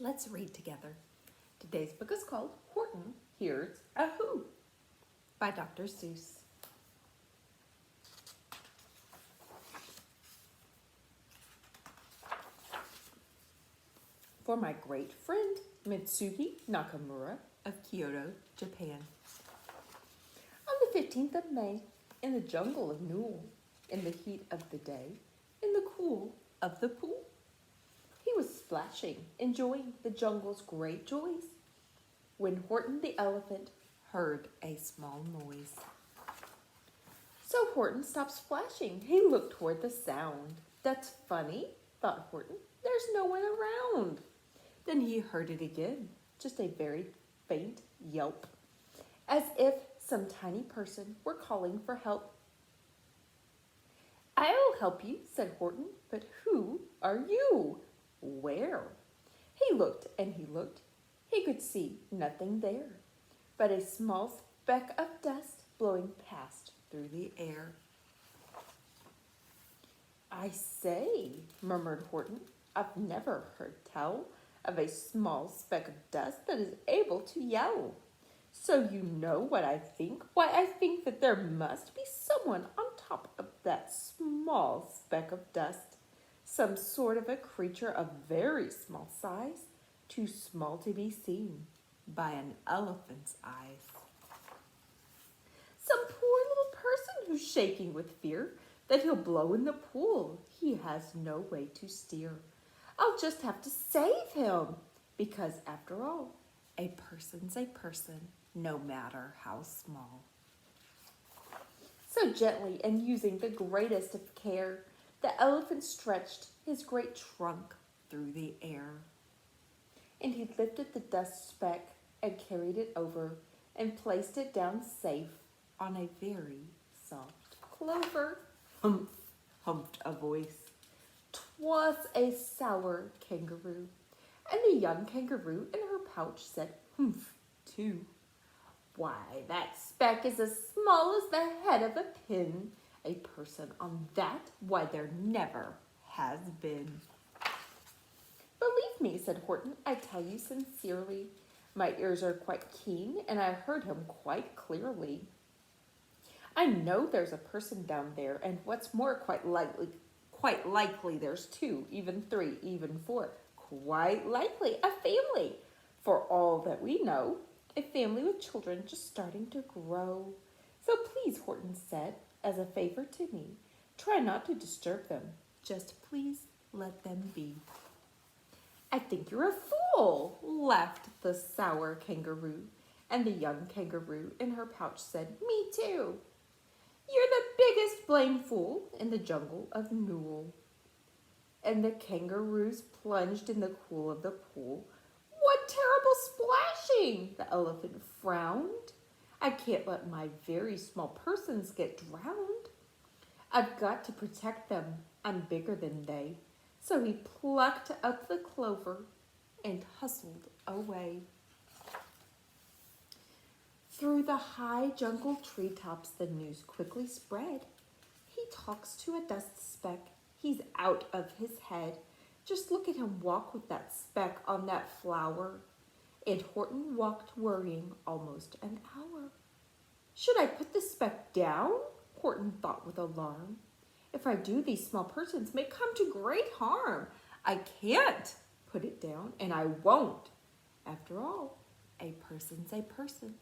Let's read together. Today's book is called Horton Hears a Who by Dr. Seuss. For my great friend Mitsuhi Nakamura of Kyoto, Japan. On the 15th of May, in the jungle of Newell, in the heat of the day, in the cool of the pool, he was splashing, enjoying the jungle's great joys, when Horton the elephant heard a small noise. So Horton stopped splashing. He looked toward the sound. That's funny, thought Horton. There's no one around. Then he heard it again, just a very faint yelp, as if some tiny person were calling for help. I'll help you, said Horton, but who are you? Where? He looked and he looked. He could see nothing there, but a small speck of dust blowing past through the air. I say, murmured Horton, I've never heard tell of a small speck of dust that is able to yell. So you know what I think? Why, I think that there must be someone on top of that small speck of dust, some sort of a creature of very small size, too small to be seen by an elephant's eyes. Some poor little person who's shaking with fear that he'll blow in the pool he has no way to steer. I'll just have to save him, because after all, a person's a person, no matter how small. So gently and using the greatest of care, the elephant stretched his great trunk through the air. And he lifted the dust speck and carried it over and placed it down safe on a very soft clover. Humph, humphed a voice. 'Twas a sour kangaroo, and the young kangaroo in her pouch said humph too. Why, that speck is as small as the head of a pin. A person on that, why, there never has been. Believe me, said Horton, I tell you sincerely. My ears are quite keen, and I heard him quite clearly. I know there's a person down there, and what's more, quite likely there's two, even three, even four. Quite likely a family. For all that we know, a family with children just starting to grow. So please, Horton said, as a favor to me, try not to disturb them. Just please let them be. I think you're a fool, laughed the sour kangaroo. And the young kangaroo in her pouch said, me too. You're the biggest blame fool in the jungle of Newell. And the kangaroos plunged in the cool of the pool. What terrible splashing! The elephant frowned. I can't let my very small persons get drowned. I've got to protect them. I'm bigger than they. So he plucked up the clover and hustled away. Through the high jungle treetops the news quickly spread. He talks to a dust speck. He's out of his head. Just look at him walk with that speck on that flower. And Horton walked worrying almost an hour. Should I put the speck down? Horton thought with alarm. If I do, these small persons may come to great harm. I can't put it down, and I won't. After all, a person's a person,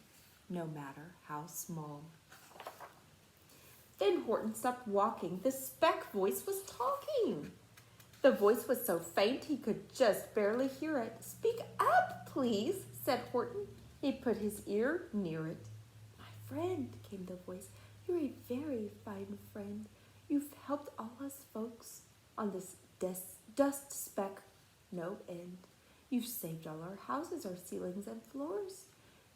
no matter how small. Then Horton stopped walking. The speck voice was talking. The voice was so faint he could just barely hear it. Speak up, please, said Horton. He put his ear near it. My friend, came the voice, you're a very fine friend. You've helped all us folks on this dust speck no end. You've saved all our houses, our ceilings and floors.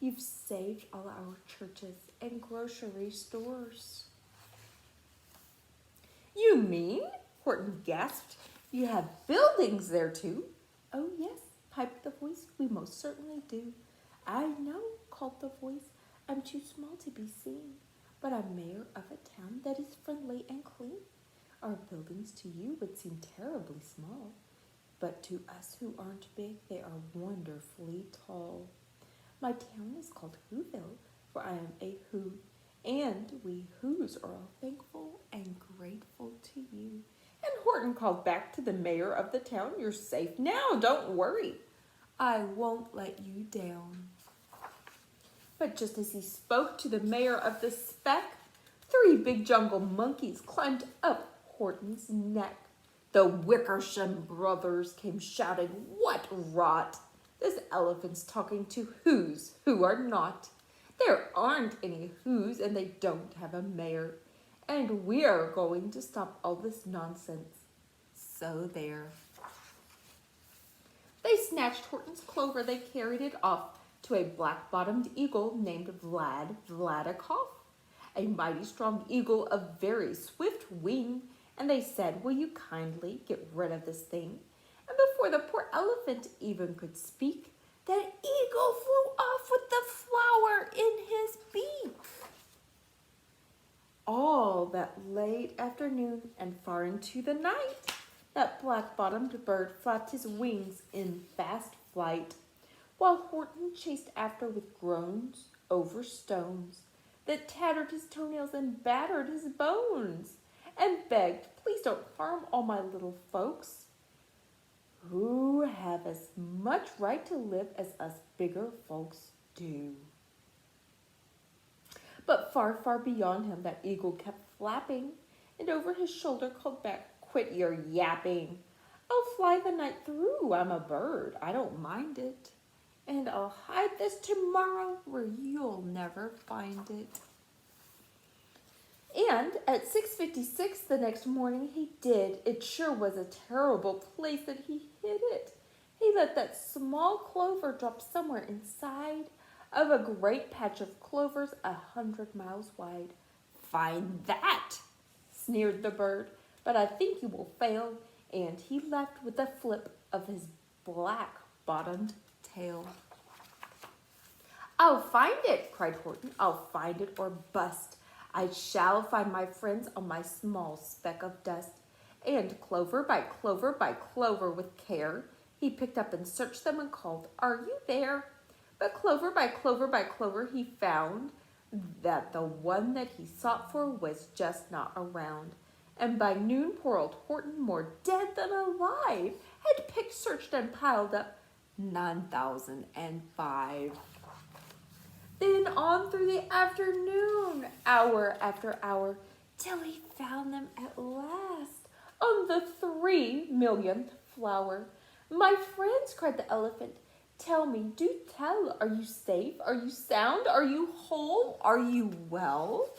You've saved all our churches and grocery stores. You mean? Horton gasped. You have buildings there too. Oh yes, piped the voice. We most certainly do. I know, called the voice. I'm too small to be seen, but I'm mayor of a town that is friendly and clean. Our buildings to you would seem terribly small, but to us who aren't big, they are wonderfully tall. My town is called Whoville, for I am a Who, and we Whos are all thankful and grateful to you." And Horton called back to the mayor of the town, "You're safe now, don't worry. I won't let you down." But just as he spoke to the mayor of the speck, 3 big jungle monkeys climbed up Horton's neck. The Wickersham brothers came shouting, "What rot! This elephant's talking to Whos who are not. There aren't any Whos and they don't have a mayor. And we're going to stop all this nonsense. So there." They snatched Horton's clover. They carried it off to a black-bottomed eagle named Vladikoff, a mighty strong eagle of very swift wing. And they said, "Will you kindly get rid of this thing?" And before the poor elephant even could speak, that eagle flew off with the flower in his beak. All that late afternoon and far into the night, that black-bottomed bird flapped his wings in fast flight, while Horton chased after with groans over stones that tattered his toenails and battered his bones, and begged, "Please don't harm all my little folks, who have as much right to live as us bigger folks do." But far, far beyond him, that eagle kept flapping, and over his shoulder called back, "Quit your yapping. I'll fly the night through. I'm a bird. I don't mind it. And I'll hide this tomorrow where you'll never find it." And at 6:56 the next morning he did. It sure was a terrible place that he hid it. He let that small clover drop somewhere inside of a great patch of clovers 100 miles wide. "Find that," sneered the bird, "but I think you will fail." And he left with a flip of his black-bottomed tail. "I'll find it," cried Horton. "I'll find it or bust. I shall find my friends on my small speck of dust." And clover by clover by clover with care, he picked up and searched them and called, "Are you there?" But clover by clover by clover he found that the one that he sought for was just not around. And by noon poor old Horton, more dead than alive, had picked, searched, and piled up 9,005. Then on through the afternoon, hour after hour, till he found them at last on the 3,000,000th flower. "My friends," cried the elephant, "tell me, do tell, are you safe? Are you sound? Are you whole? Are you well?"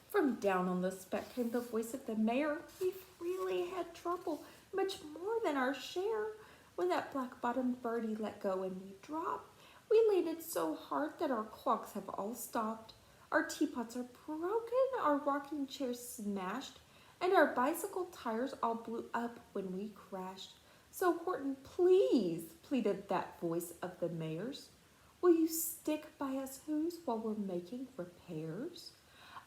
From down on the speck came the voice of the mayor. "We've really had trouble, much more than our share. When that black-bottomed birdie let go and we dropped, we laid it so hard that our clocks have all stopped. Our teapots are broken, our rocking chairs smashed, and our bicycle tires all blew up when we crashed. So Horton, please," pleaded that voice of the mayor's, "will you stick by us Whos while we're making repairs?"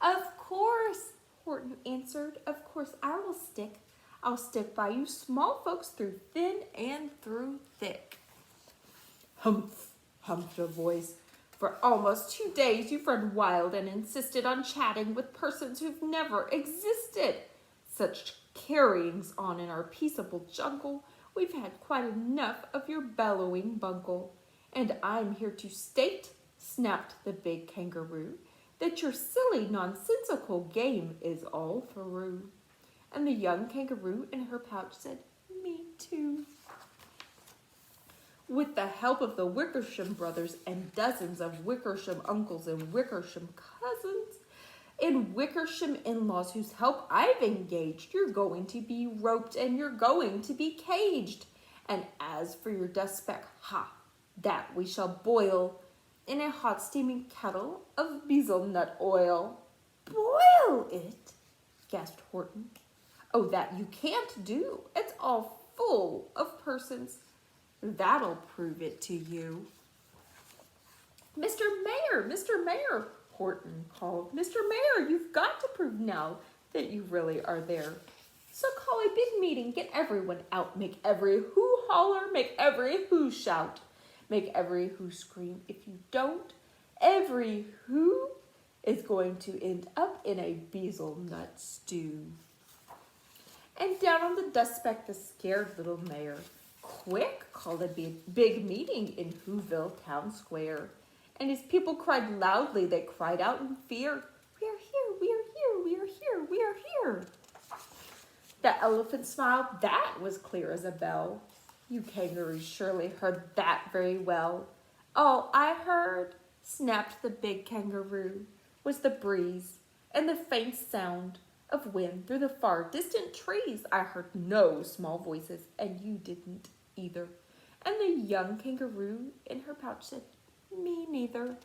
"Of course," Horton answered, "of course I will stick. I'll stick by you small folks through thin and through thick." "Humph," hummed a voice. "For almost 2 days you've run wild and insisted on chatting with persons who've never existed. Such carryings on in our peaceable jungle. We've had quite enough of your bellowing bungle. And I'm here to state," snapped the big kangaroo, "that your silly, nonsensical game is all through." And the young kangaroo in her pouch said, "Me too." With the help of the Wickersham brothers and dozens of Wickersham uncles and Wickersham cousins and Wickersham in-laws whose help I've engaged, you're going to be roped and you're going to be caged. And as for your dust speck, that we shall boil in a hot steaming kettle of bezelnut oil." "Boil it?" gasped Horton. "Oh, that you can't do. It's all full of persons. That'll prove it to you." "Mr. Mayor," Horton called. "Mr. Mayor, you've got to prove now that you really are there." So call a big meeting, get everyone out, make every who holler, make every who shout, make every who scream. If you don't, every who is going to end up in a bezelnut stew. And down on the dust speck, the scared little mayor quick called a big meeting in Whoville Town Square. And his people cried loudly, they cried out in fear, "We are here, we are here, we are here, we are here." The elephant smiled, that was clear as a bell. You kangaroos surely heard that very well. All I heard, snapped the big kangaroo, was the breeze and the faint sound of wind through the far distant trees. I heard no small voices, and you didn't either. And the young kangaroo in her pouch said, "Me neither."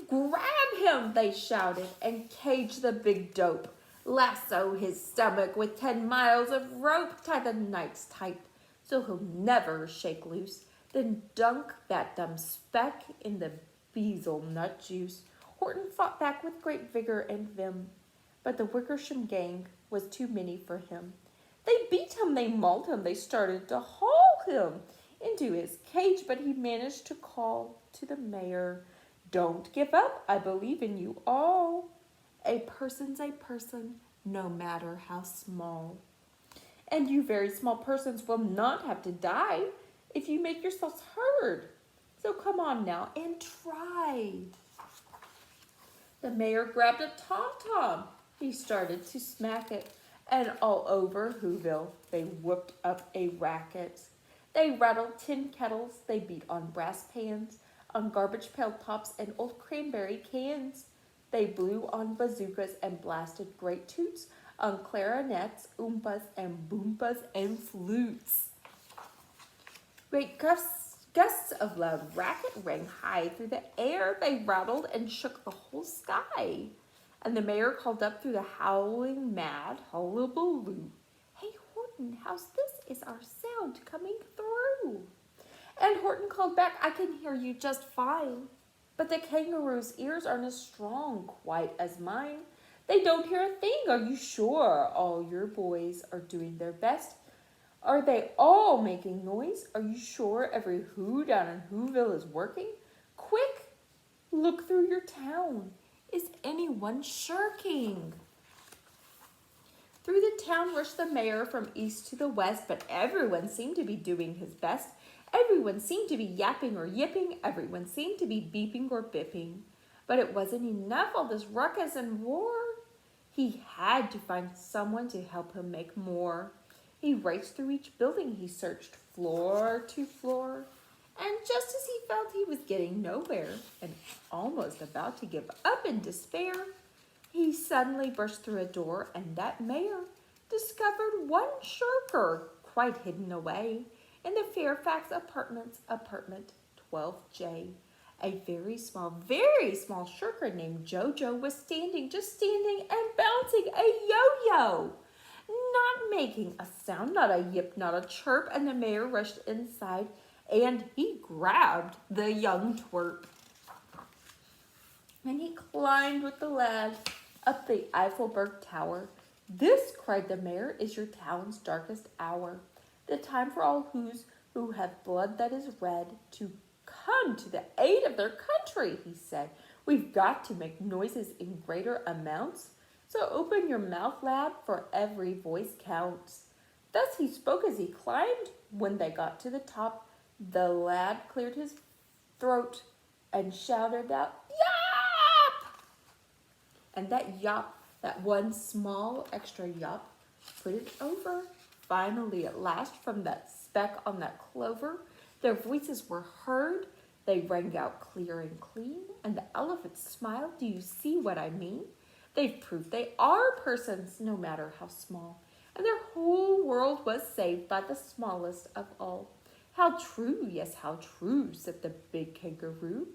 "Grab him," they shouted, "and cage the big dope. Lasso his stomach with 10 miles of rope. Tie the knights tight so he'll never shake loose. Then dunk that dumb speck in the bezelnut juice." Horton fought back with great vigor and vim, but the Wickersham gang was too many for him. They beat him, they mauled him, they started to haul him into his cage, but he managed to call to the mayor, "Don't give up, I believe in you all. A person's a person, no matter how small. And you very small persons will not have to die if you make yourselves heard. So come on now and try." The mayor grabbed a tom-tom. He started to smack it, and all over Whoville they whooped up a racket. They rattled tin kettles, they beat on brass pans, on garbage pail tops and old cranberry cans. They blew on bazookas and blasted great toots on clarinets, oompas and boompas and flutes. Great gusts of loud racket rang high through the air. They rattled and shook the whole sky. And the mayor called up through the howling mad hullabaloo, "Hey, Horton, how's this? Is our sound coming through?" And Horton called back, "I can hear you just fine. But the kangaroo's ears aren't as strong quite as mine. They don't hear a thing. Are you sure all your boys are doing their best? Are they all making noise? Are you sure every who down in Whoville is working? Quick, look through your town. Is anyone shirking?" Through the town rushed the mayor from east to the west, but everyone seemed to be doing his best. Everyone seemed to be yapping or yipping. Everyone seemed to be beeping or bipping. But it wasn't enough, all this ruckus and roar. He had to find someone to help him make more. He raced through each building. He searched floor to floor. And just as he felt he was getting nowhere and almost about to give up in despair, he suddenly burst through a door, and that mayor discovered one shirker quite hidden away in the Fairfax Apartments, apartment 12J. A very small shirker named Jojo was just standing and bouncing a yo-yo, not making a sound, not a yip, not a chirp, and the mayor rushed inside and he grabbed the young twerp. And he climbed with the lad up the Eiffelberg Tower. "This," cried the mayor, "is your town's darkest hour. The time for all who have blood that is red to come to the aid of their country," he said. "We've got to make noises in greater amounts. So open your mouth, lad, for every voice counts." Thus he spoke as he climbed. When they got to the top, the lad cleared his throat and shouted out, "Yop!" And that yop, that one small extra yop, put it over. Finally, at last, from that speck on that clover, their voices were heard. They rang out clear and clean, and the elephant smiled. "Do you see what I mean? They've proved they are persons, no matter how small. And their whole world was saved by the smallest of all." "How true, yes, how true," said the big kangaroo.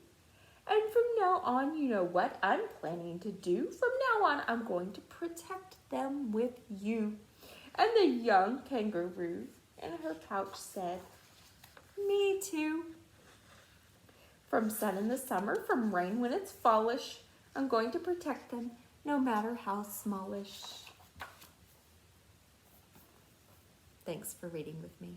"And from now on, you know what I'm planning to do? From now on, I'm going to protect them with you." And the young kangaroo in her pouch said, "Me too. From sun in the summer, from rain when it's fallish, I'm going to protect them. no matter how smallish. Thanks for reading with me.